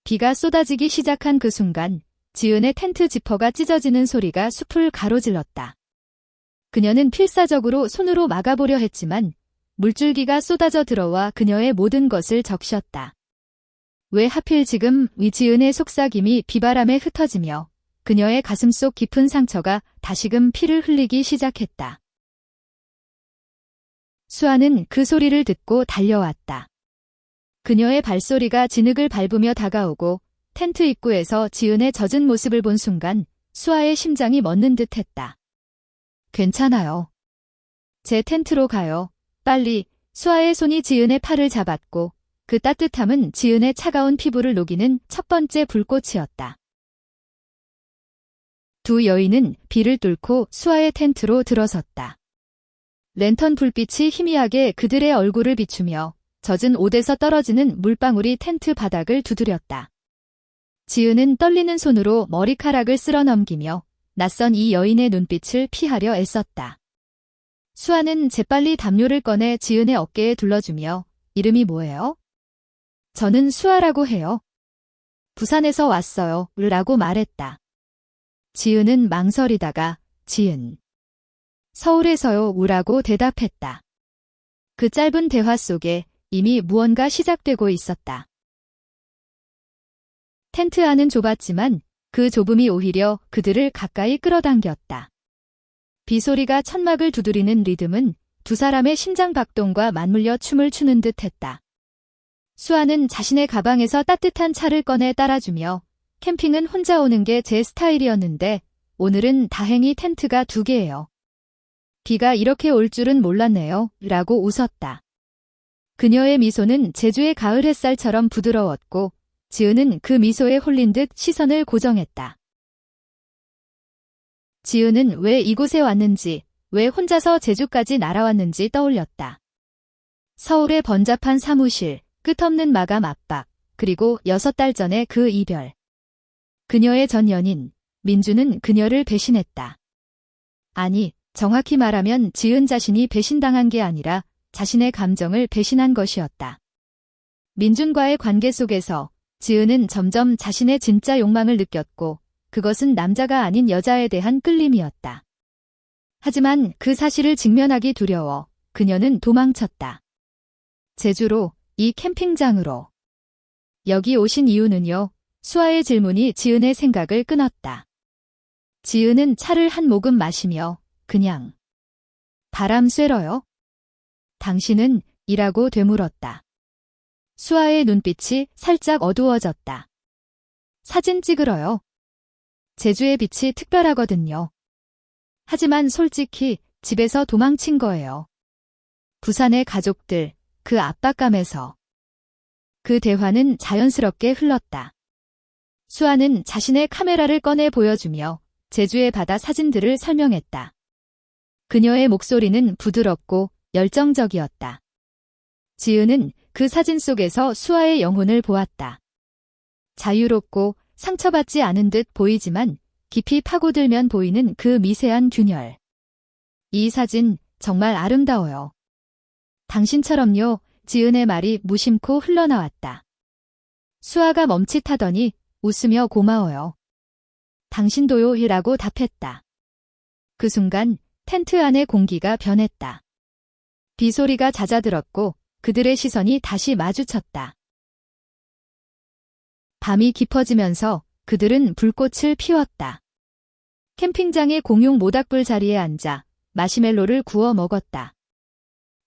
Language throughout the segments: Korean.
비가 쏟아지기 시작한 그 순간 지은의 텐트 지퍼가 찢어지는 소리가 숲을 가로질렀다. 그녀는 필사적으로 손으로 막아보려 했지만 물줄기가 쏟아져 들어와 그녀의 모든 것을 적셨다. 왜 하필 지금 지은의 속삭임이 비바람에 흩어지며 그녀의 가슴속 깊은 상처가 다시금 피를 흘리기 시작했다. 수아는 그 소리를 듣고 달려왔다. 그녀의 발소리가 진흙을 밟으며 다가오고 텐트 입구에서 지은의 젖은 모습을 본 순간 수아의 심장이 멎는 듯 했다. 괜찮아요. 제 텐트로 가요. 빨리. 수아의 손이 지은의 팔을 잡았고 그 따뜻함은 지은의 차가운 피부를 녹이는 첫 번째 불꽃이었다. 두 여인은 비를 뚫고 수아의 텐트로 들어섰다. 랜턴 불빛이 희미하게 그들의 얼굴을 비추며 젖은 옷에서 떨어지는 물방울이 텐트 바닥을 두드렸다. 지은은 떨리는 손으로 머리카락을 쓸어 넘기며 낯선 이 여인의 눈빛을 피하려 애썼다. 수아는 재빨리 담요를 꺼내 지은의 어깨에 둘러주며 이름이 뭐예요? 저는 수아라고 해요. 부산에서 왔어요. 라고 말했다. 지은은 망설이다가 지은. 서울에서요. 우라고 대답했다. 그 짧은 대화 속에 이미 무언가 시작되고 있었다. 텐트 안은 좁았지만 그 좁음이 오히려 그들을 가까이 끌어당겼다. 비소리가 천막을 두드리는 리듬은 두 사람의 심장 박동과 맞물려 춤을 추는 듯 했다. 수아는 자신의 가방에서 따뜻한 차를 꺼내 따라주며 캠핑은 혼자 오는 게 제 스타일이었는데 오늘은 다행히 텐트가 2개예요. 비가 이렇게 올 줄은 몰랐네요. 라고 웃었다. 그녀의 미소는 제주의 가을 햇살처럼 부드러웠고 지은은 그 미소에 홀린 듯 시선을 고정했다. 지은은 왜 이곳에 왔는지, 왜 혼자서 제주까지 날아왔는지 떠올렸다. 서울의 번잡한 사무실, 끝없는 마감 압박, 그리고 6달 전의 그 이별. 그녀의 전 연인, 민주는 그녀를 배신했다. 아니, 정확히 말하면 지은 자신이 배신당한 게 아니라 자신의 감정을 배신한 것이었다. 민준과의 관계 속에서 지은은 점점 자신의 진짜 욕망을 느꼈고 그것은 남자가 아닌 여자에 대한 끌림이었다. 하지만 그 사실을 직면하기 두려워 그녀는 도망쳤다. 제주로, 이 캠핑장으로. 여기 오신 이유는요? 수아의 질문이 지은의 생각을 끊었다. 지은은 차를 한 모금 마시며 그냥 바람 쐬러요? 당신은? 이라고 되물었다. 수아의 눈빛이 살짝 어두워졌다. 사진 찍으러요. 제주의 빛이 특별하거든요. 하지만 솔직히 집에서 도망친 거예요. 부산의 가족들, 그 압박감에서. 그 대화는 자연스럽게 흘렀다. 수아는 자신의 카메라를 꺼내 보여주며 제주의 바다 사진들을 설명했다. 그녀의 목소리는 부드럽고 열정적이었다. 지은은 그 사진 속에서 수아의 영혼을 보았다. 자유롭고 상처받지 않은 듯 보이지만 깊이 파고들면 보이는 그 미세한 균열. 이 사진 정말 아름다워요. 당신처럼요. 지은의 말이 무심코 흘러나왔다. 수아가 멈칫하더니 웃으며 고마워요. 당신도요. 이라고 답했다. 그 순간 텐트 안의 공기가 변했다. 비소리가 잦아들었고 그들의 시선이 다시 마주쳤다. 밤이 깊어지면서 그들은 불꽃을 피웠다. 캠핑장의 공용 모닥불 자리에 앉아 마시멜로를 구워 먹었다.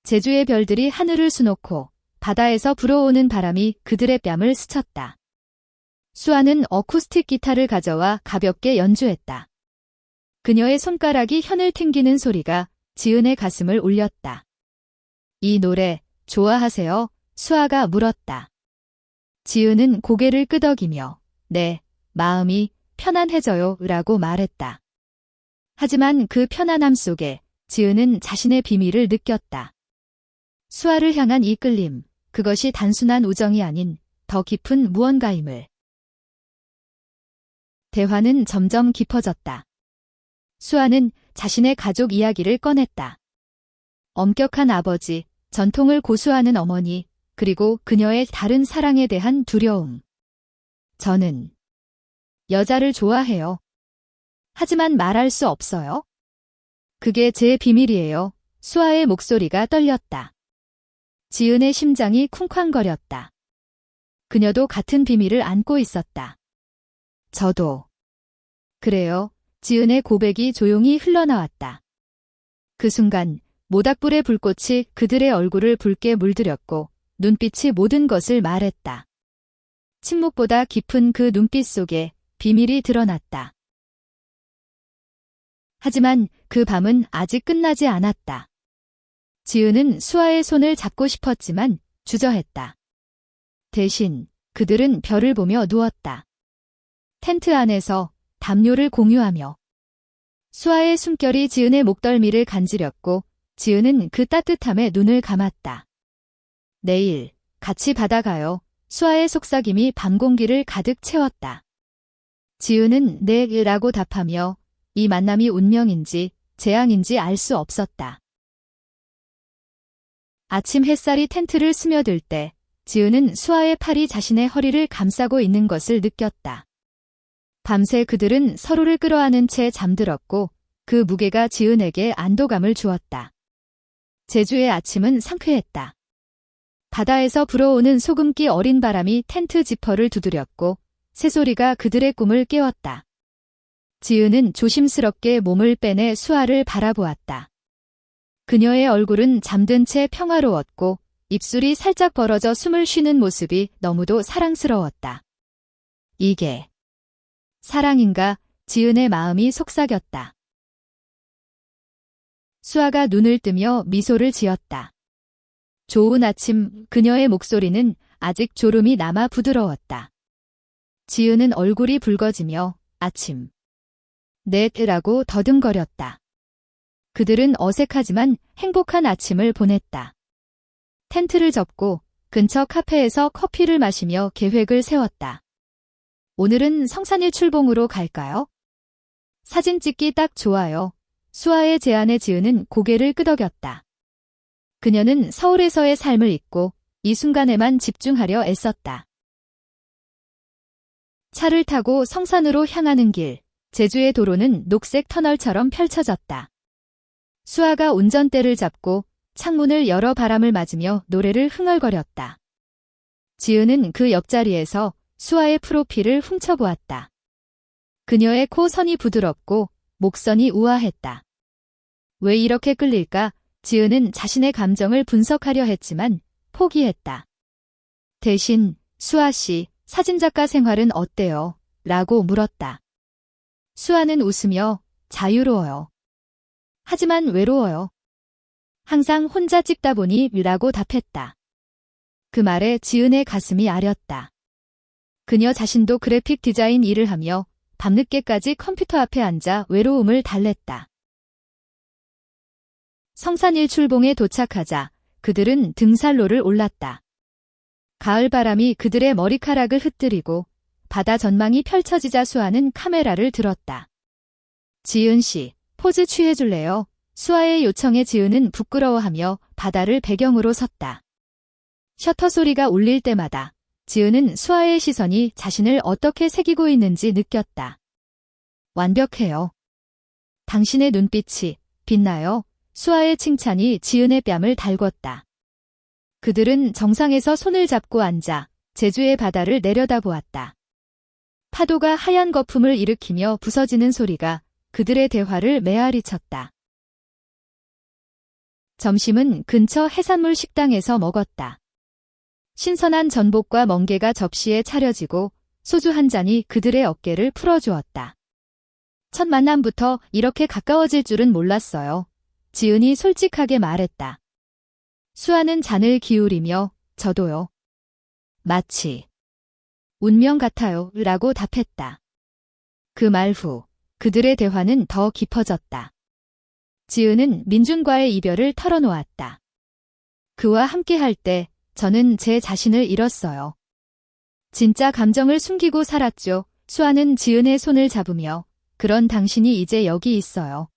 제주의 별들이 하늘을 수놓고 바다에서 불어오는 바람이 그들의 뺨을 스쳤다. 수아는 어쿠스틱 기타를 가져와 가볍게 연주했다. 그녀의 손가락이 현을 튕기는 소리가 지은의 가슴을 울렸다. 이 노래 좋아하세요? 수아가 물었다. 지은은 고개를 끄덕이며 네, 마음이 편안해져요 라고 말했다. 하지만 그 편안함 속에 지은은 자신의 비밀을 느꼈다. 수아를 향한 이 끌림, 그것이 단순한 우정이 아닌 더 깊은 무언가임을. 대화는 점점 깊어졌다. 수아는 자신의 가족 이야기를 꺼냈다. 엄격한 아버지, 전통을 고수하는 어머니, 그리고 그녀의 다른 사랑에 대한 두려움. 저는 여자를 좋아해요. 하지만 말할 수 없어요. 그게 제 비밀이에요. 수아의 목소리가 떨렸다. 지은의 심장이 쿵쾅거렸다. 그녀도 같은 비밀을 안고 있었다. 저도. 그래요. 지은의 고백이 조용히 흘러나왔다. 그 순간 모닥불의 불꽃이 그들의 얼굴을 붉게 물들였고 눈빛이 모든 것을 말했다. 침묵보다 깊은 그 눈빛 속에 비밀이 드러났다. 하지만 그 밤은 아직 끝나지 않았다. 지은은 수아의 손을 잡고 싶었지만 주저했다. 대신 그들은 별을 보며 누웠다. 텐트 안에서 담요를 공유하며. 수아의 숨결이 지은의 목덜미를 간지렸고 지은은 그 따뜻함에 눈을 감았다. 내일 같이 바다 가요. 수아의 속삭임이 밤 공기를 가득 채웠다. 지은은 네라고 답하며 이 만남이 운명인지 재앙인지 알 수 없었다. 아침 햇살이 텐트를 스며들 때 지은은 수아의 팔이 자신의 허리를 감싸고 있는 것을 느꼈다. 밤새 그들은 서로를 끌어안은 채 잠들었고 그 무게가 지은에게 안도감을 주었다. 제주의 아침은 상쾌했다. 바다에서 불어오는 소금기 어린 바람이 텐트 지퍼를 두드렸고 새소리가 그들의 꿈을 깨웠다. 지은은 조심스럽게 몸을 빼내 수아를 바라보았다. 그녀의 얼굴은 잠든 채 평화로웠고 입술이 살짝 벌어져 숨을 쉬는 모습이 너무도 사랑스러웠다. 이게 사랑인가? 지은의 마음이 속삭였다. 수아가 눈을 뜨며 미소를 지었다. 좋은 아침, 그녀의 목소리는 아직 졸음이 남아 부드러웠다. 지은은 얼굴이 붉어지며 아침. 넷이라고 더듬거렸다. 그들은 어색하지만 행복한 아침을 보냈다. 텐트를 접고 근처 카페에서 커피를 마시며 계획을 세웠다. 오늘은 성산일 출봉으로 갈까요? 사진 찍기 딱 좋아요. 수아의 제안에 지은은 고개를 끄덕였다. 그녀는 서울에서의 삶을 잊고 이 순간에만 집중하려 애썼다. 차를 타고 성산으로 향하는 길, 제주의 도로는 녹색 터널처럼 펼쳐졌다. 수아가 운전대를 잡고 창문을 열어 바람을 맞으며 노래를 흥얼거렸다. 지은은 그 옆자리에서 수아의 프로필을 훔쳐보았다. 그녀의 코선이 부드럽고 목선이 우아했다. 왜 이렇게 끌릴까? 지은은 자신의 감정을 분석하려 했지만 포기했다. 대신 수아 씨, 사진작가 생활은 어때요? 라고 물었다. 수아는 웃으며 자유로워요. 하지만 외로워요. 항상 혼자 찍다 보니 라고 답했다. 그 말에 지은의 가슴이 아렸다. 그녀 자신도 그래픽 디자인 일을 하며 밤늦게까지 컴퓨터 앞에 앉아 외로움을 달랬다. 성산일 출봉에 도착하자 그들은 등산로를 올랐다. 가을바람이 그들의 머리카락을 흩뜨리고 바다 전망이 펼쳐지자 수아는 카메라를 들었다. 지은 씨, 포즈 취해줄래요? 수아의 요청에 지은은 부끄러워하며 바다를 배경으로 섰다. 셔터 소리가 울릴 때마다 지은은 수아의 시선이 자신을 어떻게 새기고 있는지 느꼈다. 완벽해요. 당신의 눈빛이 빛나요. 수아의 칭찬이 지은의 뺨을 달궜다. 그들은 정상에서 손을 잡고 앉아 제주의 바다를 내려다보았다. 파도가 하얀 거품을 일으키며 부서지는 소리가 그들의 대화를 메아리쳤다. 점심은 근처 해산물 식당에서 먹었다. 신선한 전복과 멍게가 접시에 차려지고 소주 한 잔이 그들의 어깨를 풀어주었다. 첫 만남부터 이렇게 가까워질 줄은 몰랐어요. 지은이 솔직하게 말했다. 수아는 잔을 기울이며 저도요. 마치 운명 같아요 라고 답했다. 그 말 후 그들의 대화는 더 깊어졌다. 지은은 민준과의 이별을 털어놓았다. 그와 함께할 때 저는 제 자신을 잃었어요. 진짜 감정을 숨기고 살았죠. 수아는 지은의 손을 잡으며 그런 당신이 이제 여기 있어요.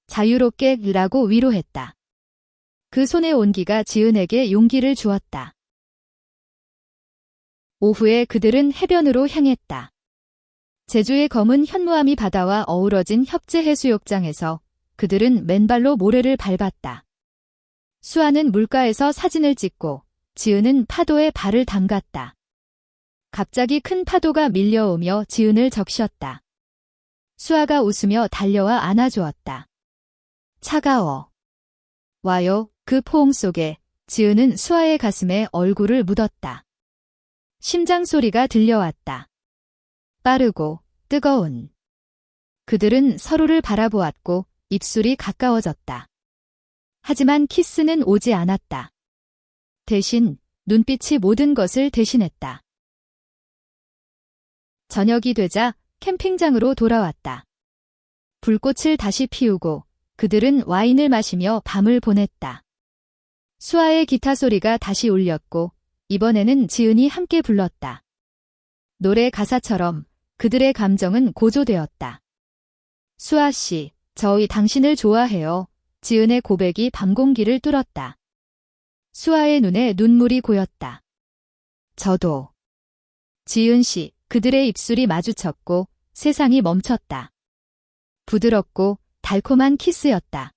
자유롭게 라고 위로했다. 그 손의 온기가 지은에게 용기를 주었다. 오후에 그들은 해변으로 향했다. 제주의 검은 현무암이 바다와 어우러진 협재해수욕장에서 그들은 맨발로 모래를 밟았다. 수아는 물가에서 사진을 찍고 지은은 파도에 발을 담갔다. 갑자기 큰 파도가 밀려오며 지은을 적셨다. 수아가 웃으며 달려와 안아주었다. 차가워. 와요. 그 포옹 속에 지은은 수아의 가슴에 얼굴을 묻었다. 심장 소리가 들려왔다. 빠르고 뜨거운. 그들은 서로를 바라보았고 입술이 가까워졌다. 하지만 키스는 오지 않았다. 대신 눈빛이 모든 것을 대신했다. 저녁이 되자 캠핑장으로 돌아왔다. 불꽃을 다시 피우고 그들은 와인을 마시며 밤을 보냈다. 수아의 기타 소리가 다시 울렸고 이번에는 지은이 함께 불렀다. 노래 가사처럼 그들의 감정은 고조되었다. 수아 씨, 저희 당신을 좋아해요. 지은의 고백이 밤 공기를 뚫었다. 수아의 눈에 눈물이 고였다. 저도. 지은 씨, 그들의 입술이 마주쳤고 세상이 멈췄다. 부드럽고 달콤한 키스였다.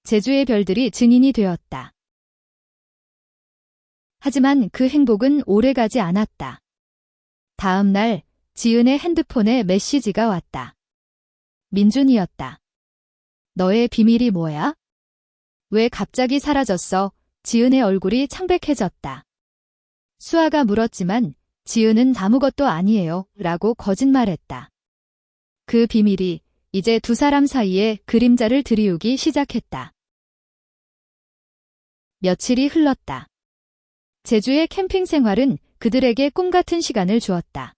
제주의 별들이 증인이 되었다. 하지만 그 행복은 오래가지 않았다. 다음 날 지은의 핸드폰에 메시지가 왔다. 민준이었다. 너의 비밀이 뭐야? 왜 갑자기 사라졌어? 지은의 얼굴이 창백해졌다. 수아가 물었지만 지은은 아무것도 아니에요 라고 거짓말했다. 그 비밀이 이제 두 사람 사이에 그림자를 드리우기 시작했다. 며칠이 흘렀다. 제주의 캠핑 생활은 그들에게 꿈같은 시간을 주었다.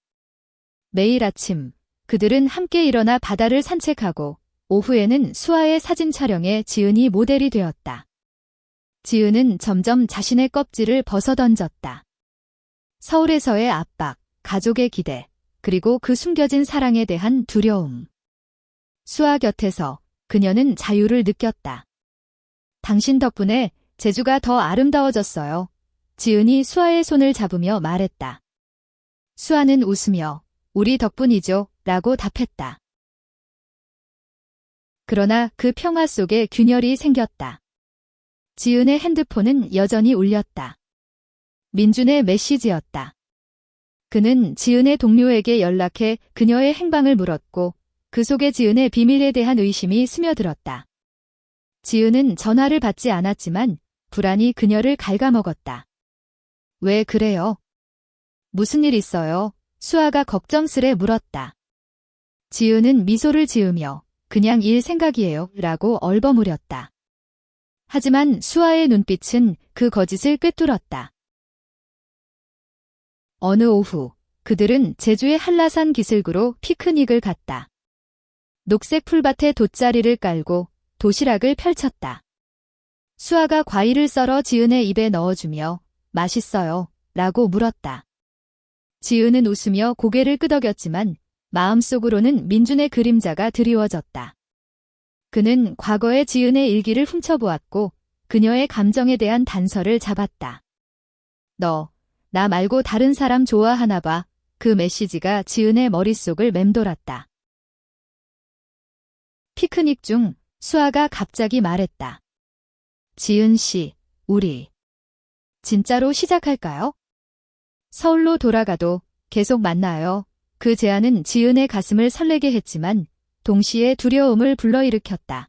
매일 아침 그들은 함께 일어나 바다를 산책하고 오후에는 수아의 사진 촬영에 지은이 모델이 되었다. 지은은 점점 자신의 껍질을 벗어던졌다. 서울에서의 압박, 가족의 기대, 그리고 그 숨겨진 사랑에 대한 두려움. 수아 곁에서 그녀는 자유를 느꼈다. 당신 덕분에 제주가 더 아름다워졌어요. 지은이 수아의 손을 잡으며 말했다. 수아는 웃으며 우리 덕분이죠 라고 답했다. 그러나 그 평화 속에 균열이 생겼다. 지은의 핸드폰은 여전히 울렸다. 민준의 메시지였다. 그는 지은의 동료에게 연락해 그녀의 행방을 물었고 그 속에 지은의 비밀에 대한 의심이 스며들었다. 지은은 전화를 받지 않았지만 불안이 그녀를 갉아먹었다. 왜 그래요? 무슨 일 있어요? 수아가 걱정스레 물었다. 지은은 미소를 지으며 그냥 일 생각이에요 라고 얼버무렸다. 하지만 수아의 눈빛은 그 거짓을 꿰뚫었다. 어느 오후 그들은 제주의 한라산 기슭으로 피크닉을 갔다. 녹색 풀밭에 돗자리를 깔고 도시락을 펼쳤다. 수아가 과일을 썰어 지은의 입에 넣어주며 맛있어요 라고 물었다. 지은은 웃으며 고개를 끄덕였지만 마음속으로는 민준의 그림자가 드리워졌다. 그는 과거의 지은의 일기를 훔쳐보았고 그녀의 감정에 대한 단서를 잡았다. 너, 나 말고 다른 사람 좋아하나 봐. 그 메시지가 지은의 머릿속을 맴돌았다. 피크닉 중 수아가 갑자기 말했다. 지은 씨, 우리 진짜로 시작할까요? 서울로 돌아가도 계속 만나요. 그 제안은 지은의 가슴을 설레게 했지만 동시에 두려움을 불러일으켰다.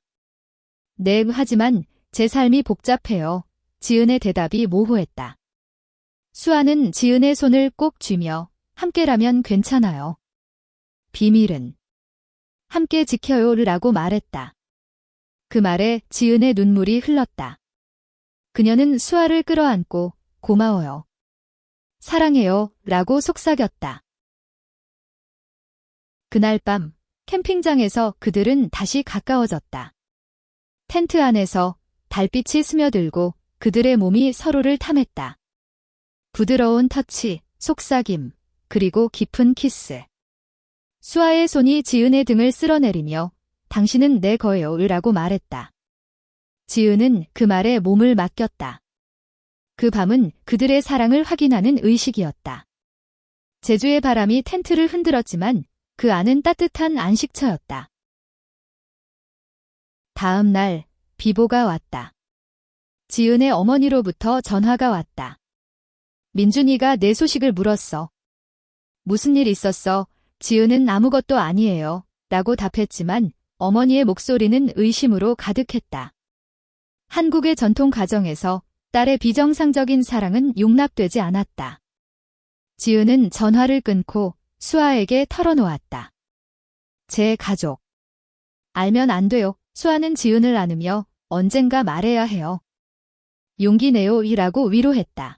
네, 하지만 제 삶이 복잡해요. 지은의 대답이 모호했다. 수아는 지은의 손을 꼭 쥐며 함께라면 괜찮아요. 비밀은 함께 지켜요 라고 말했다. 그 말에 지은의 눈물이 흘렀다. 그녀는 수아를 끌어안고 고마워요. 사랑해요 라고 속삭였다. 그날 밤 캠핑장에서 그들은 다시 가까워졌다. 텐트 안에서 달빛이 스며들고 그들의 몸이 서로를 탐했다. 부드러운 터치, 속삭임, 그리고 깊은 키스. 수아의 손이 지은의 등을 쓸어내리며 당신은 내 거예요 라고 말했다. 지은은 그 말에 몸을 맡겼다. 그 밤은 그들의 사랑을 확인하는 의식이었다. 제주의 바람이 텐트를 흔들었지만 그 안은 따뜻한 안식처였다. 다음 날 비보가 왔다. 지은의 어머니로부터 전화가 왔다. 민준이가 내 소식을 물었어. 무슨 일 있었어? 지은은 아무것도 아니에요. 라고 답했지만 어머니의 목소리는 의심으로 가득했다. 한국의 전통 가정에서 딸의 비정상적인 사랑은 용납되지 않았다. 지은은 전화를 끊고 수아에게 털어놓았다. 제 가족. 알면 안 돼요. 수아는 지은을 안으며 언젠가 말해야 해요. 용기 내요 이라고 위로했다.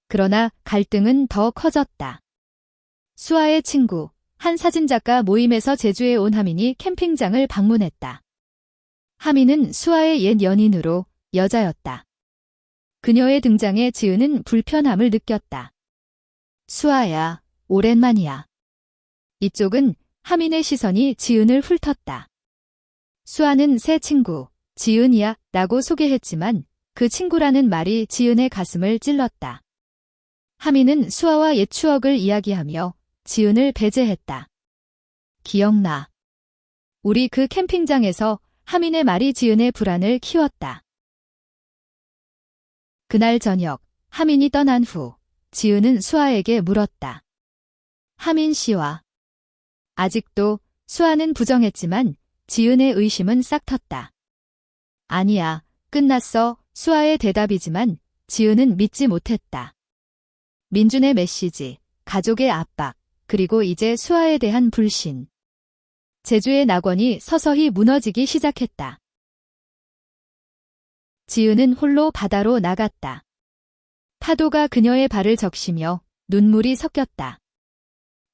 그러나 갈등은 더 커졌다. 수아의 친구, 한 사진작가 모임에서 제주에 온 하민이 캠핑장을 방문했다. 하민은 수아의 옛 연인으로 여자였다. 그녀의 등장에 지은은 불편함을 느꼈다. 수아야, 오랜만이야. 이쪽은 하민의 시선이 지은을 훑었다. 수아는 새 친구, 지은이야 라고 소개했지만 그 친구라는 말이 지은의 가슴을 찔렀다. 하민은 수아와 옛 추억을 이야기하며 지은을 배제했다. 기억나. 우리 그 캠핑장에서 하민의 말이 지은의 불안을 키웠다. 그날 저녁, 하민이 떠난 후 지은은 수아에게 물었다. 하민 씨와. 아직도 수아는 부정했지만 지은의 의심은 싹 텄다. 아니야, 끝났어. 수아의 대답이지만 지은은 믿지 못했다. 민준의 메시지, 가족의 압박, 그리고 이제 수아에 대한 불신. 제주의 낙원이 서서히 무너지기 시작했다. 지은은 홀로 바다로 나갔다. 파도가 그녀의 발을 적시며 눈물이 섞였다.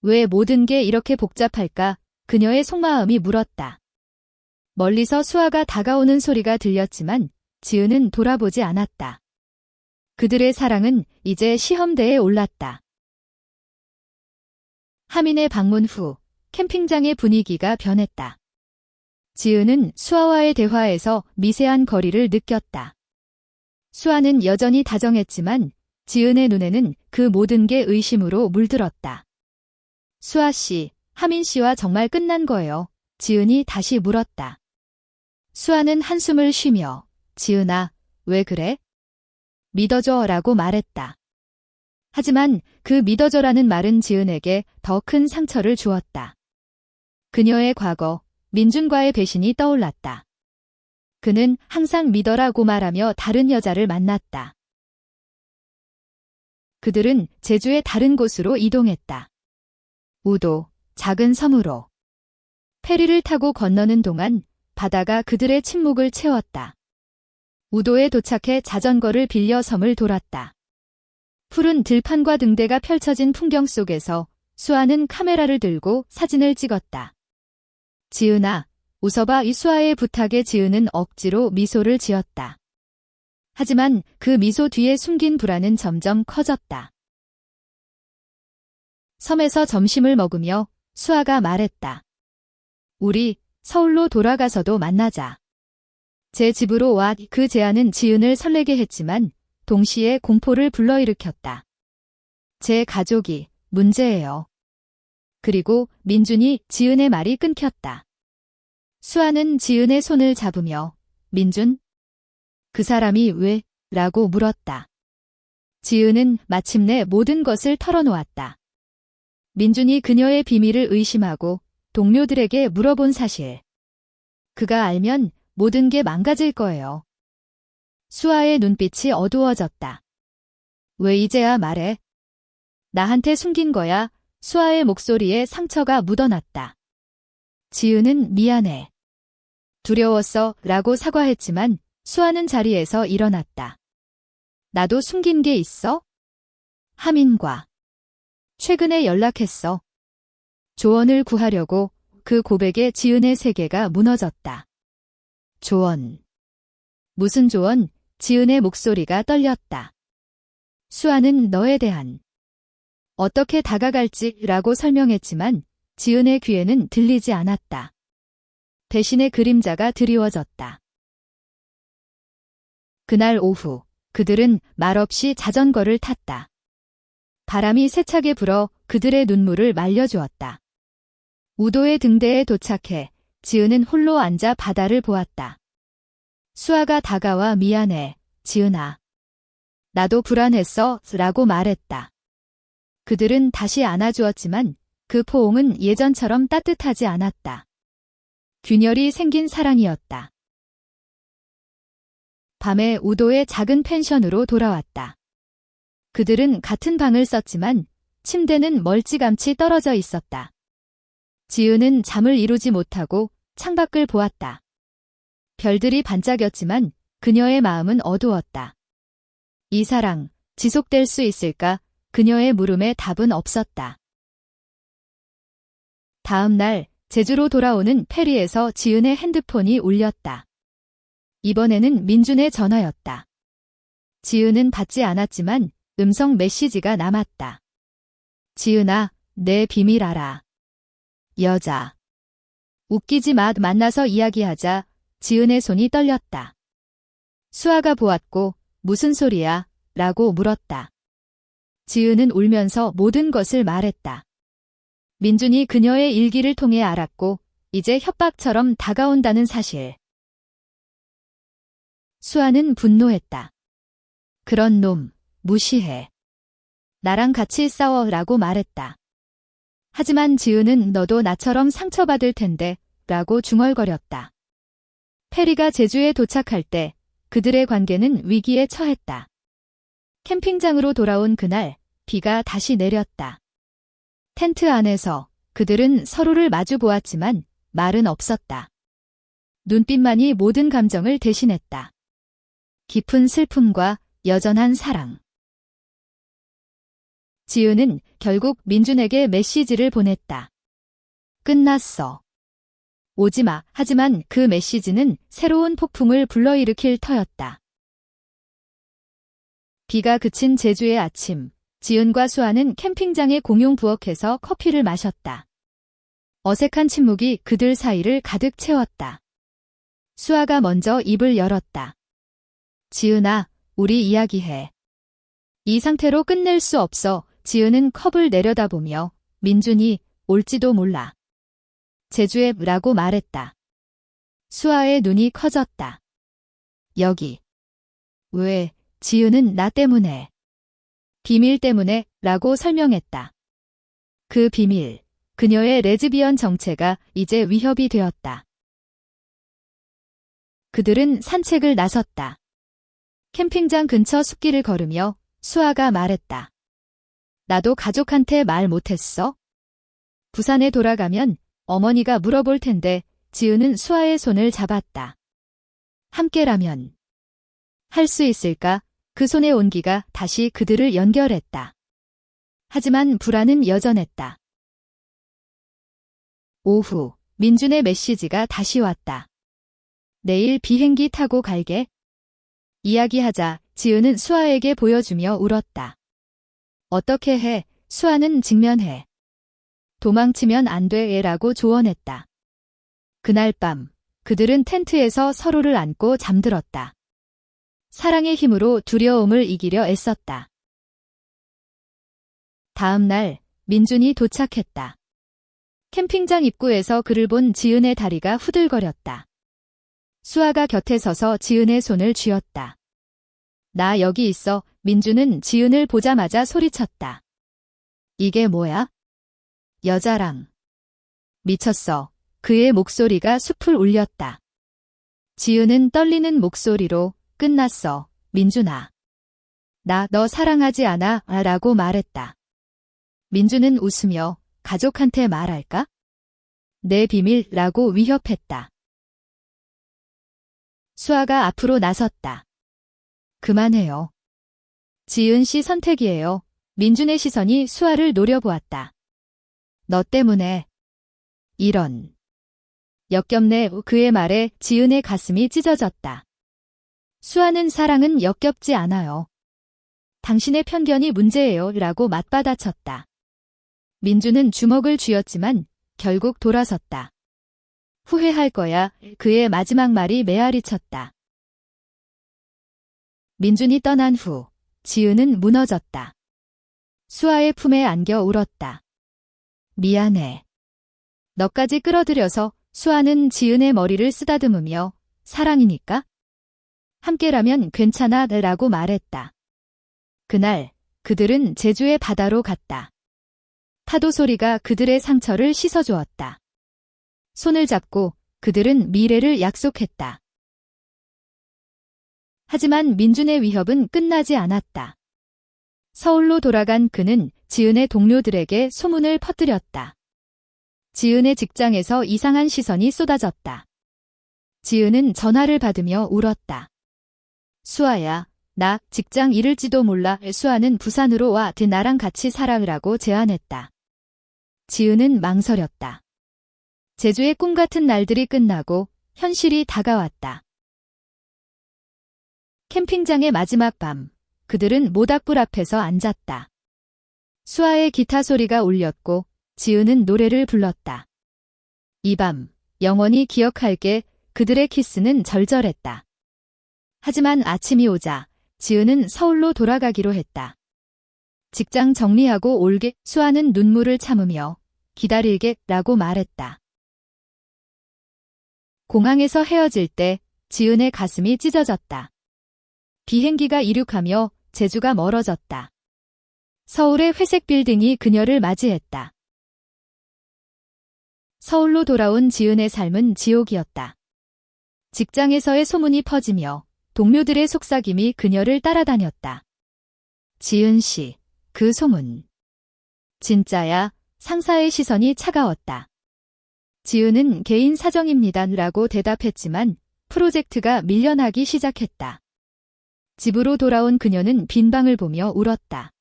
왜 모든 게 이렇게 복잡할까? 그녀의 속마음이 물었다. 멀리서 수아가 다가오는 소리가 들렸지만 지은은 돌아보지 않았다. 그들의 사랑은 이제 시험대에 올랐다. 하민의 방문 후 캠핑장의 분위기가 변했다. 지은은 수아와의 대화에서 미세한 거리를 느꼈다. 수아는 여전히 다정했지만 지은의 눈에는 그 모든 게 의심으로 물들었다. 수아 씨, 하민 씨와 정말 끝난 거예요. 지은이 다시 물었다. 수아는 한숨을 쉬며 지은아, 왜 그래? 믿어줘 라고 말했다. 하지만 그 믿어줘라는 말은 지은에게 더 큰 상처를 주었다. 그녀의 과거, 민준과의 배신이 떠올랐다. 그는 항상 믿어라고 말하며 다른 여자를 만났다. 그들은 제주의 다른 곳으로 이동했다. 우도, 작은 섬으로. 페리를 타고 건너는 동안 바다가 그들의 침묵을 채웠다. 우도에 도착해 자전거를 빌려 섬을 돌았다. 푸른 들판과 등대가 펼쳐진 풍경 속에서 수아는 카메라를 들고 사진을 찍었다. 지은아, 웃어봐. 이 수아의 부탁에 지은은 억지로 미소를 지었다. 하지만 그 미소 뒤에 숨긴 불안은 점점 커졌다. 섬에서 점심을 먹으며 수아가 말했다. 우리 서울로 돌아가서도 만나자. 제 집으로 와. 그 제안은 지은을 설레게 했지만 동시에 공포를 불러일으켰다. 제 가족이 문제예요. 그리고 민준이 지은의 말이 끊겼다. 수아는 지은의 손을 잡으며 민준? 그 사람이 왜? 라고 물었다. 지은은 마침내 모든 것을 털어놓았다. 민준이 그녀의 비밀을 의심하고 동료들에게 물어본 사실. 그가 알면 모든 게 망가질 거예요. 수아의 눈빛이 어두워졌다. 왜 이제야 말해? 나한테 숨긴 거야. 수아의 목소리에 상처가 묻어났다. 지은은 미안해. 두려웠어 라고 사과했지만 수아는 자리에서 일어났다. 나도 숨긴 게 있어? 하민과. 최근에 연락했어. 조언을 구하려고. 그 고백에 지은의 세계가 무너졌다. 조언. 무슨 조언? 지은의 목소리가 떨렸다. 수아는 너에 대한 어떻게 다가갈지라고 설명했지만 지은의 귀에는 들리지 않았다. 대신에 그림자가 드리워졌다. 그날 오후 그들은 말없이 자전거를 탔다. 바람이 세차게 불어 그들의 눈물을 말려주었다. 우도의 등대에 도착해 지은은 홀로 앉아 바다를 보았다. 수아가 다가와 미안해, 지은아. 나도 불안했어, 라고 말했다. 그들은 다시 안아주었지만 그 포옹은 예전처럼 따뜻하지 않았다. 균열이 생긴 사랑이었다. 밤에 우도의 작은 펜션으로 돌아왔다. 그들은 같은 방을 썼지만 침대는 멀찌감치 떨어져 있었다. 지은은 잠을 이루지 못하고 창밖을 보았다. 별들이 반짝였지만 그녀의 마음은 어두웠다. 이 사랑, 지속될 수 있을까? 그녀의 물음에 답은 없었다. 다음 날 제주로 돌아오는 페리에서 지은의 핸드폰이 울렸다. 이번에는 민준의 전화였다. 지은은 받지 않았지만 음성 메시지가 남았다. 지은아, 내 비밀 알아. 여자. 웃기지 마. 만나서 이야기하자. 지은의 손이 떨렸다. 수아가 보았고 무슨 소리야? 라고 물었다. 지은은 울면서 모든 것을 말했다. 민준이 그녀의 일기를 통해 알았고 이제 협박처럼 다가온다는 사실. 수아는 분노했다. 그런 놈, 무시해. 나랑 같이 싸워 라고 말했다. 하지만 지은은 너도 나처럼 상처받을 텐데 라고 중얼거렸다. 페리가 제주에 도착할 때 그들의 관계는 위기에 처했다. 캠핑장으로 돌아온 그날 비가 다시 내렸다. 텐트 안에서 그들은 서로를 마주 보았지만 말은 없었다. 눈빛만이 모든 감정을 대신했다. 깊은 슬픔과 여전한 사랑. 지은은 결국 민준에게 메시지를 보냈다. 끝났어. 오지마. 하지만 그 메시지는 새로운 폭풍을 불러일으킬 터였다. 비가 그친 제주의 아침, 지은과 수아는 캠핑장의 공용 부엌에서 커피를 마셨다. 어색한 침묵이 그들 사이를 가득 채웠다. 수아가 먼저 입을 열었다. 지은아, 우리 이야기해. 이 상태로 끝낼 수 없어. 지은은 컵을 내려다보며 민준이 올지도 몰라. 제주에 라고 말했다. 수아의 눈이 커졌다. 여기. 왜? 지은은 나 때문에. 비밀 때문에 라고 설명했다. 그 비밀, 그녀의 레즈비언 정체가 이제 위협이 되었다. 그들은 산책을 나섰다. 캠핑장 근처 숲길을 걸으며 수아가 말했다. 나도 가족한테 말 못했어? 부산에 돌아가면 어머니가 물어볼 텐데. 지은은 수아의 손을 잡았다. 함께라면 할 수 있을까? 그 손의 온기가 다시 그들을 연결했다. 하지만 불안은 여전했다. 오후, 민준의 메시지가 다시 왔다. 내일 비행기 타고 갈게. 이야기하자. 지은은 수아에게 보여주며 울었다. 어떻게 해? 수아는 직면해. 도망치면 안 돼. 라고 조언했다. 그날 밤, 그들은 텐트에서 서로를 안고 잠들었다. 사랑의 힘으로 두려움을 이기려 애썼다. 다음 날, 민준이 도착했다. 캠핑장 입구에서 그를 본 지은의 다리가 후들거렸다. 수아가 곁에 서서 지은의 손을 쥐었다. 나 여기 있어. 민준은 지은을 보자마자 소리쳤다. 이게 뭐야? 여자랑. 미쳤어. 그의 목소리가 숲을 울렸다. 지은은 떨리는 목소리로 끝났어. 민준아. 나 너 사랑하지 않아? 라고 말했다. 민준은 웃으며 가족한테 말할까? 내 비밀라고 위협했다. 수아가 앞으로 나섰다. 그만해요. 지은 씨 선택이에요. 민준의 시선이 수아를 노려보았다. 너 때문에. 이런. 역겹네. 그의 말에 지은의 가슴이 찢어졌다. 수아는 사랑은 역겹지 않아요. 당신의 편견이 문제예요. 라고 맞받아쳤다. 민준은 주먹을 쥐었지만 결국 돌아섰다. 후회할 거야. 그의 마지막 말이 메아리 쳤다. 민준이 떠난 후 지은은 무너졌다. 수아의 품에 안겨 울었다. 미안해. 너까지 끌어들여서. 수아는 지은의 머리를 쓰다듬으며 사랑이니까? 함께라면 괜찮아 라고 말했다. 그날 그들은 제주의 바다로 갔다. 파도 소리가 그들의 상처를 씻어주었다. 손을 잡고 그들은 미래를 약속했다. 하지만 민준의 위협은 끝나지 않았다. 서울로 돌아간 그는 지은의 동료들에게 소문을 퍼뜨렸다. 지은의 직장에서 이상한 시선이 쏟아졌다. 지은은 전화를 받으며 울었다. 수아야, 나 직장 잃을지도 몰라. 수아는 부산으로 와 나랑 같이 살아라고 제안했다. 지은은 망설였다. 제주의 꿈 같은 날들이 끝나고 현실이 다가왔다. 캠핑장의 마지막 밤, 그들은 모닥불 앞에서 앉았다. 수아의 기타 소리가 울렸고 지은은 노래를 불렀다. 이 밤, 영원히 기억할게. 그들의 키스는 절절했다. 하지만 아침이 오자 지은은 서울로 돌아가기로 했다. 직장 정리하고 올게. 수아는 눈물을 참으며 기다릴게 라고 말했다. 공항에서 헤어질 때 지은의 가슴이 찢어졌다. 비행기가 이륙하며 제주가 멀어졌다. 서울의 회색 빌딩이 그녀를 맞이했다. 서울로 돌아온 지은의 삶은 지옥이었다. 직장에서의 소문이 퍼지며 동료들의 속삭임이 그녀를 따라다녔다. 지은 씨, 그 소문. 진짜야? 상사의 시선이 차가웠다. 지은은 개인 사정입니다 라고 대답했지만 프로젝트가 밀려나기 시작했다. 집으로 돌아온 그녀는 빈 방을 보며 울었다.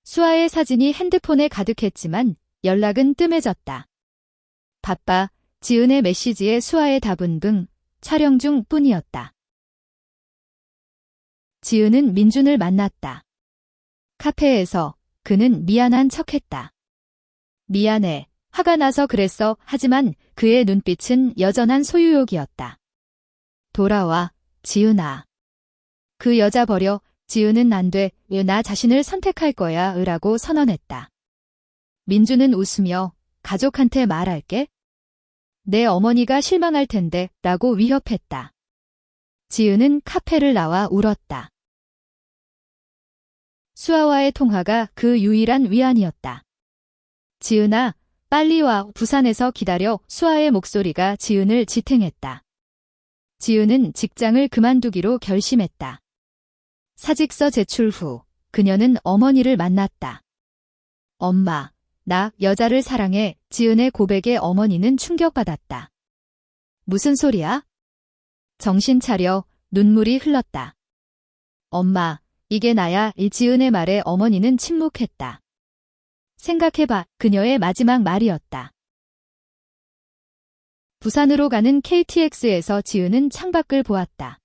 수아의 사진이 핸드폰에 가득했지만 연락은 뜸해졌다. 바빠. 지은의 메시지에 수아의 답은 등 촬영 중 뿐이었다. 지은은 민준을 만났다. 카페에서 그는 미안한 척했다. 미안해. 화가 나서 그랬어. 하지만 그의 눈빛은 여전한 소유욕이었다. 돌아와, 지은아. 그 여자 버려. 지은은 안 돼. 나 자신을 선택할 거야. 라고 선언했다. 민준은 웃으며 가족한테 말할게. 내 어머니가 실망할 텐데 라고 위협했다. 지은은 카페를 나와 울었다. 수아와의 통화가 그 유일한 위안이었다. 지은아, 빨리 와. 부산에서 기다려. 수아의 목소리가 지은을 지탱했다. 지은은 직장을 그만두기로 결심했다. 사직서 제출 후 그녀는 어머니를 만났다. 엄마, 나 여자를 사랑해. 지은의 고백에 어머니는 충격받았다. 무슨 소리야? 정신 차려. 눈물이 흘렀다. 엄마, 이게 나야. 지은의 말에 어머니는 침묵했다. 생각해봐. 그녀의 마지막 말이었다. 부산으로 가는 KTX에서 지은은 창밖을 보았다.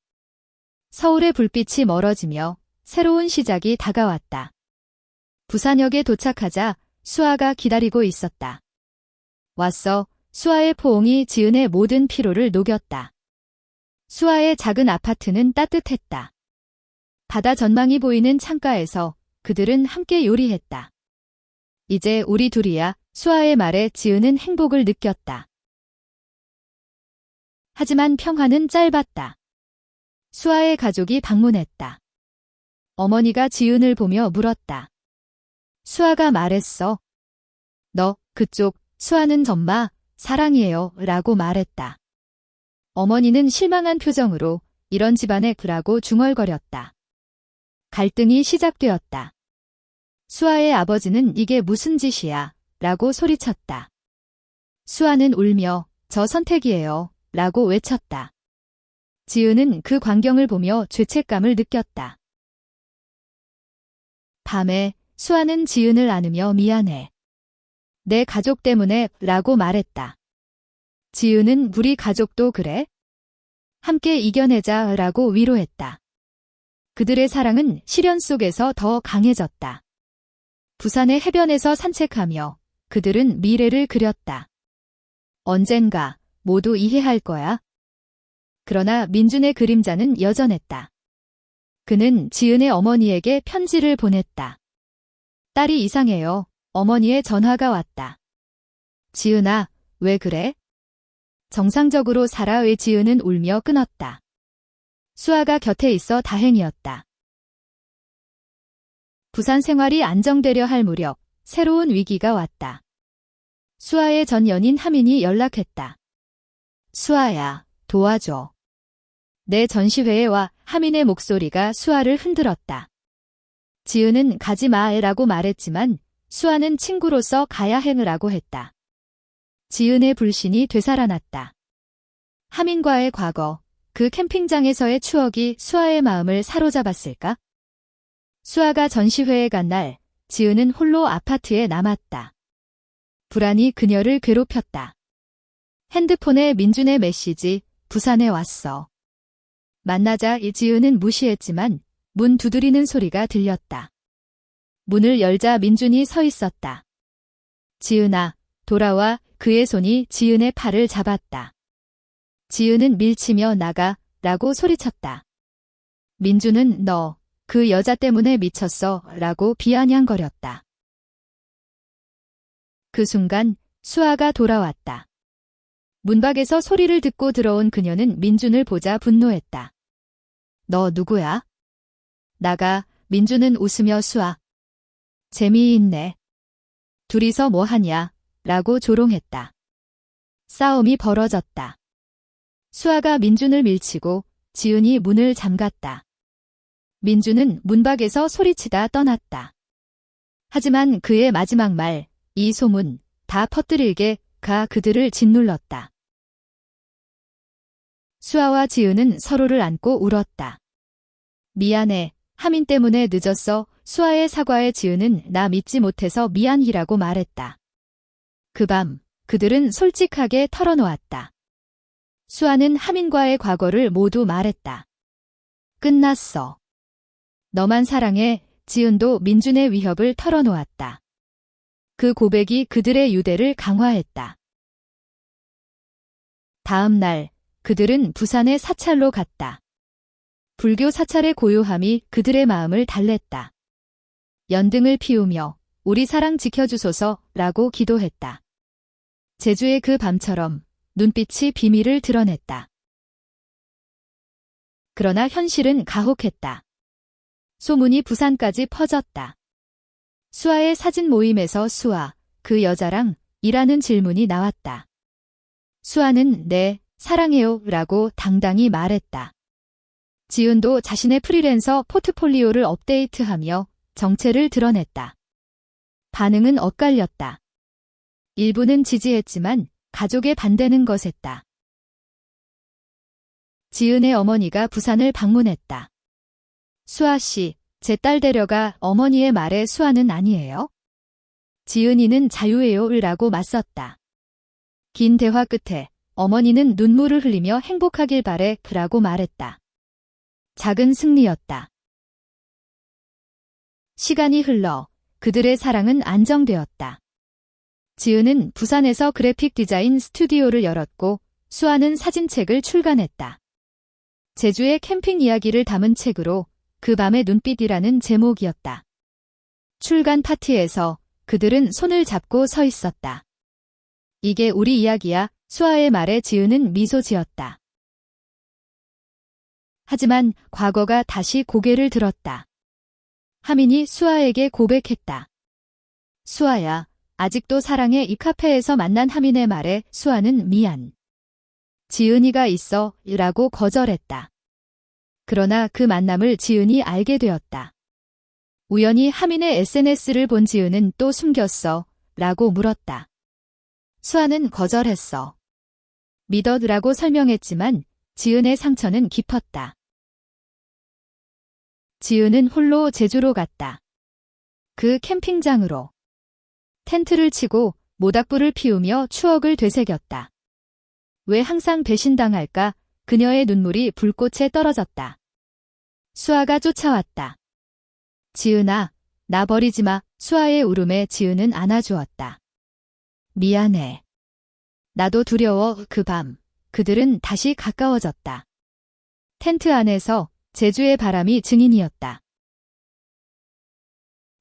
서울의 불빛이 멀어지며 새로운 시작이 다가왔다. 부산역에 도착하자 수아가 기다리고 있었다. 왔어. 수아의 포옹이 지은의 모든 피로를 녹였다. 수아의 작은 아파트는 따뜻했다. 바다 전망이 보이는 창가에서 그들은 함께 요리했다. 이제 우리 둘이야. 수아의 말에 지은은 행복을 느꼈다. 하지만 평화는 짧았다. 수아의 가족이 방문했다. 어머니가 지은을 보며 물었다. 수아가 말했어. 너, 그쪽, 수아는 전마, 사랑이에요. 라고 말했다. 어머니는 실망한 표정으로 이런 집안에 그라고 중얼거렸다. 갈등이 시작되었다. 수아의 아버지는 이게 무슨 짓이야? 라고 소리쳤다. 수아는 울며 저 선택이에요. 라고 외쳤다. 지은은 그 광경을 보며 죄책감을 느꼈다. 밤에 수아는 지은을 안으며 미안해. 내 가족 때문에 라고 말했다. 지은은 우리 가족도 그래? 함께 이겨내자 라고 위로했다. 그들의 사랑은 시련 속에서 더 강해졌다. 부산의 해변에서 산책하며 그들은 미래를 그렸다. 언젠가 모두 이해할 거야. 그러나 민준의 그림자는 여전했다. 그는 지은의 어머니에게 편지를 보냈다. 딸이 이상해요. 어머니의 전화가 왔다. 지은아, 왜 그래? 정상적으로 살아의 지은은 울며 끊었다. 수아가 곁에 있어 다행이었다. 부산 생활이 안정되려 할 무렵 새로운 위기가 왔다. 수아의 전 연인 하민이 연락했다. 수아야, 도와줘. 내 전시회에 와. 하민의 목소리가 수아를 흔들었다. 지은은 가지 마라고 말했지만 수아는 친구로서 가야 해라고 했다. 지은의 불신이 되살아났다. 하민과의 과거, 그 캠핑장에서의 추억이 수아의 마음을 사로잡았을까? 수아가 전시회에 간 날, 지은은 홀로 아파트에 남았다. 불안이 그녀를 괴롭혔다. 핸드폰에 민준의 메시지, 부산에 왔어. 만나자 지은은 무시했지만 문 두드리는 소리가 들렸다. 문을 열자 민준이 서 있었다. 지은아, 돌아와. 그의 손이 지은의 팔을 잡았다. 지은은 밀치며 나가 라고 소리쳤다. 민준은 너, 그 여자 때문에 미쳤어 라고 비아냥거렸다. 그 순간 수아가 돌아왔다. 문 밖에서 소리를 듣고 들어온 그녀는 민준을 보자 분노했다. 너 누구야? 나가. 민준은 웃으며 수아. 재미있네. 둘이서 뭐 하냐? 라고 조롱했다. 싸움이 벌어졌다. 수아가 민준을 밀치고 지은이 문을 잠갔다. 민준은 문 밖에서 소리치다 떠났다. 하지만 그의 마지막 말, 이 소문, 다 퍼뜨리게 가 그들을 짓눌렀다. 수아와 지은은 서로를 안고 울었다. 미안해. 하민 때문에 늦었어. 수아의 사과에 지은은 나 믿지 못해서 미안이라고 말했다. 그 밤, 그들은 솔직하게 털어놓았다. 수아는 하민과의 과거를 모두 말했다. 끝났어. 너만 사랑해. 지은도 민준의 위협을 털어놓았다. 그 고백이 그들의 유대를 강화했다. 다음 날, 그들은 부산의 사찰로 갔다. 불교 사찰의 고요함이 그들의 마음을 달랬다. 연등을 피우며 우리 사랑 지켜주소서라고 기도했다. 제주의 그 밤처럼 눈빛이 비밀을 드러냈다. 그러나 현실은 가혹했다. 소문이 부산까지 퍼졌다. 수아의 사진 모임에서 수아, 그 여자랑 이라는 질문이 나왔다. 수아는 네, 사랑해요 라고 당당히 말했다. 지은도 자신의 프리랜서 포트폴리오를 업데이트하며 정체를 드러냈다. 반응은 엇갈렸다. 일부는 지지했지만 가족의 반대는 거셌다. 지은의 어머니가 부산을 방문했다. 수아 씨, 제 딸 데려가. 어머니의 말에 수아는 아니에요. 지은이는 자유예요 라고 맞섰다. 긴 대화 끝에 어머니는 눈물을 흘리며 행복하길 바래 라고 말했다. 작은 승리였다. 시간이 흘러 그들의 사랑은 안정되었다. 지은은 부산에서 그래픽 디자인 스튜디오를 열었고 수아는 사진책을 출간했다. 제주의 캠핑 이야기를 담은 책으로 그 밤의 눈빛이라는 제목이었다. 출간 파티에서 그들은 손을 잡고 서 있었다. 이게 우리 이야기야. 수아의 말에 지은은 미소 지었다. 하지만 과거가 다시 고개를 들었다. 하민이 수아에게 고백했다. 수아야, 아직도 사랑해. 이 카페에서 만난 하민의 말에 수아는 미안. 지은이가 있어 라고 거절했다. 그러나 그 만남을 지은이 알게 되었다. 우연히 하민의 SNS를 본 지은은 또 숨겼어 라고 물었다. 수아는 거절했어. 믿어라고 설명했지만 지은의 상처는 깊었다. 지은은 홀로 제주로 갔다. 그 캠핑장으로. 텐트를 치고 모닥불을 피우며 추억을 되새겼다. 왜 항상 배신당할까? 그녀의 눈물이 불꽃에 떨어졌다. 수아가 쫓아왔다. 지은아, 나 버리지 마. 수아의 울음에 지은은 안아주었다. 미안해. 나도 두려워. 그 밤, 그들은 다시 가까워졌다. 텐트 안에서 제주의 바람이 증인이었다.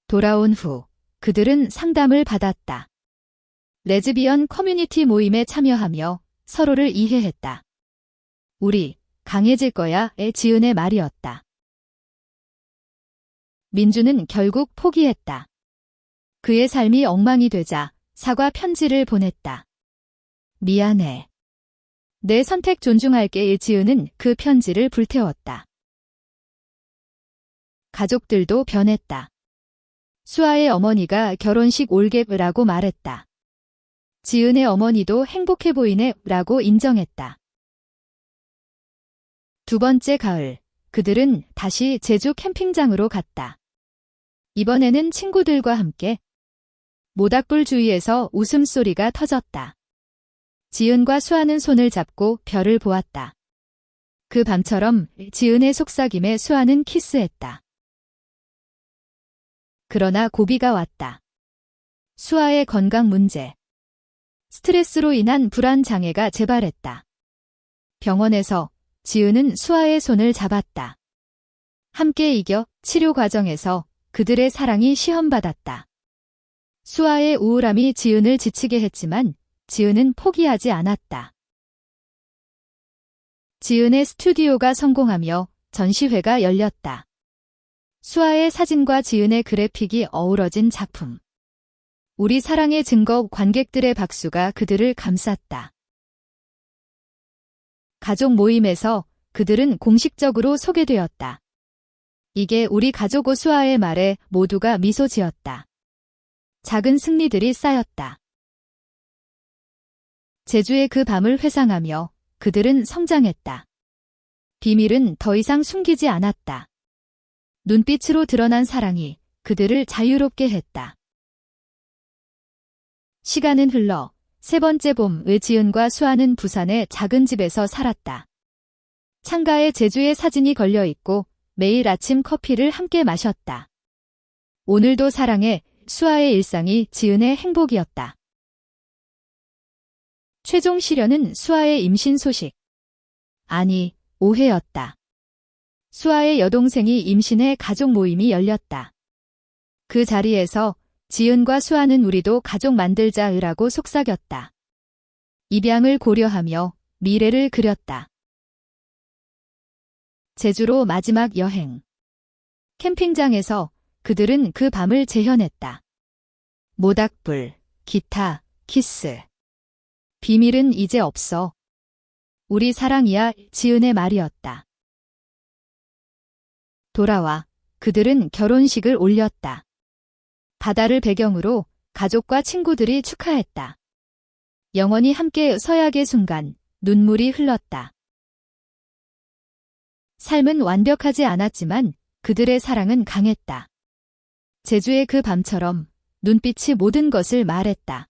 돌아온 후 그들은 상담을 받았다. 레즈비언 커뮤니티 모임에 참여하며 서로를 이해했다. 우리 강해질 거야의 지은의 말이었다. 민주는 결국 포기했다. 그의 삶이 엉망이 되자 사과 편지를 보냈다. 미안해. 내 선택 존중할게의 지은은 그 편지를 불태웠다. 가족들도 변했다. 수아의 어머니가 결혼식 올게라고 말했다. 지은의 어머니도 행복해 보이네 라고 인정했다. 두 번째 가을, 그들은 다시 제주 캠핑장으로 갔다. 이번에는 친구들과 함께 모닥불 주위에서 웃음소리가 터졌다. 지은과 수아는 손을 잡고 별을 보았다. 그 밤처럼 지은의 속삭임에 수아는 키스했다. 그러나 고비가 왔다. 수아의 건강 문제. 스트레스로 인한 불안 장애가 재발했다. 병원에서 지은은 수아의 손을 잡았다. 함께 이겨 치료 과정에서 그들의 사랑이 시험받았다. 수아의 우울함이 지은을 지치게 했지만 지은은 포기하지 않았다. 지은의 스튜디오가 성공하며 전시회가 열렸다. 수아의 사진과 지은의 그래픽이 어우러진 작품. 우리 사랑의 증거 관객들의 박수가 그들을 감쌌다. 가족 모임에서 그들은 공식적으로 소개되었다. 이게 우리 가족 수아의 말에 모두가 미소 지었다. 작은 승리들이 쌓였다. 제주의 그 밤을 회상하며 그들은 성장했다. 비밀은 더 이상 숨기지 않았다. 눈빛으로 드러난 사랑이 그들을 자유롭게 했다. 시간은 흘러 세 번째 봄의 지은과 수아는 부산의 작은 집에서 살았다. 창가에 제주의 사진이 걸려 있고 매일 아침 커피를 함께 마셨다. 오늘도 사랑해 수아의 일상이 지은의 행복이었다. 최종 시련은 수아의 임신 소식. 아니, 오해였다. 수아의 여동생이 임신해 가족 모임이 열렸다. 그 자리에서 지은과 수아는 우리도 가족 만들자으라고 속삭였다. 입양을 고려하며 미래를 그렸다. 제주로 마지막 여행. 캠핑장에서 그들은 그 밤을 재현했다. 모닥불, 기타, 키스. 비밀은 이제 없어. 우리 사랑이야 지은의 말이었다. 돌아와 그들은 결혼식을 올렸다. 바다를 배경으로 가족과 친구들이 축하했다. 영원히 함께 서약의 순간 눈물이 흘렀다. 삶은 완벽하지 않았지만 그들의 사랑은 강했다. 제주의 그 밤처럼 눈빛이 모든 것을 말했다.